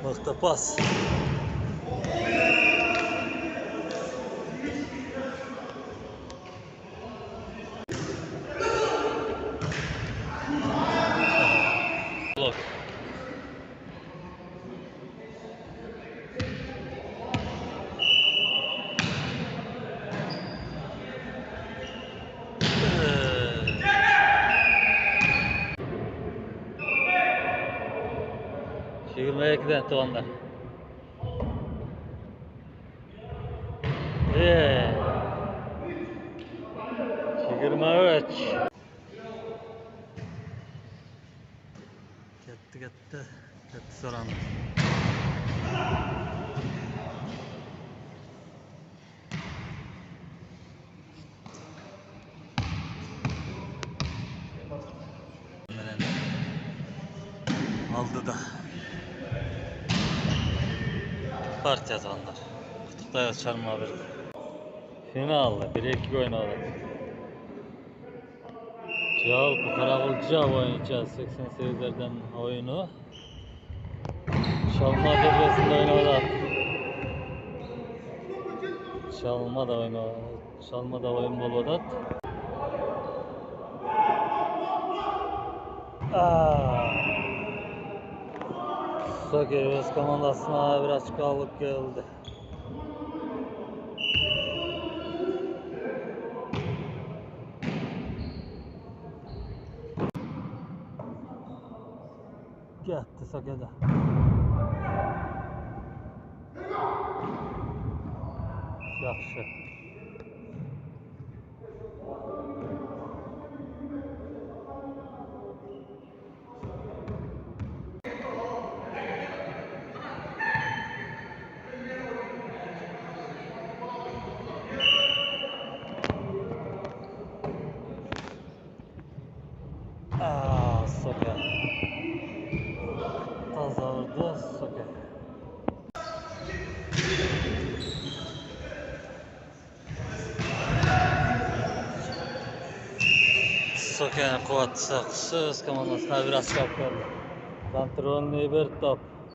Nokta pas. Blok. Çevirmeye giden tuvanlar. 23. Ketdi so'randi. Aldı da. Partiya tuvanlar. Kutluqtay Çarmıha berdi. Finalda 1-2 oynadı. Жалпы Қарақұлжа бойынша 88'lerden oyunu Çalma derbesinde oynadı. Çalma da oyun boladı. Soker öz komandasına bir açıklık geldi. Getdi Soker'de. Yaxşı. Soker. Taza vurdu Soker. Soker kuvvet saksı öz komandasına biraz kaptırdı. Kontrolünü bir top.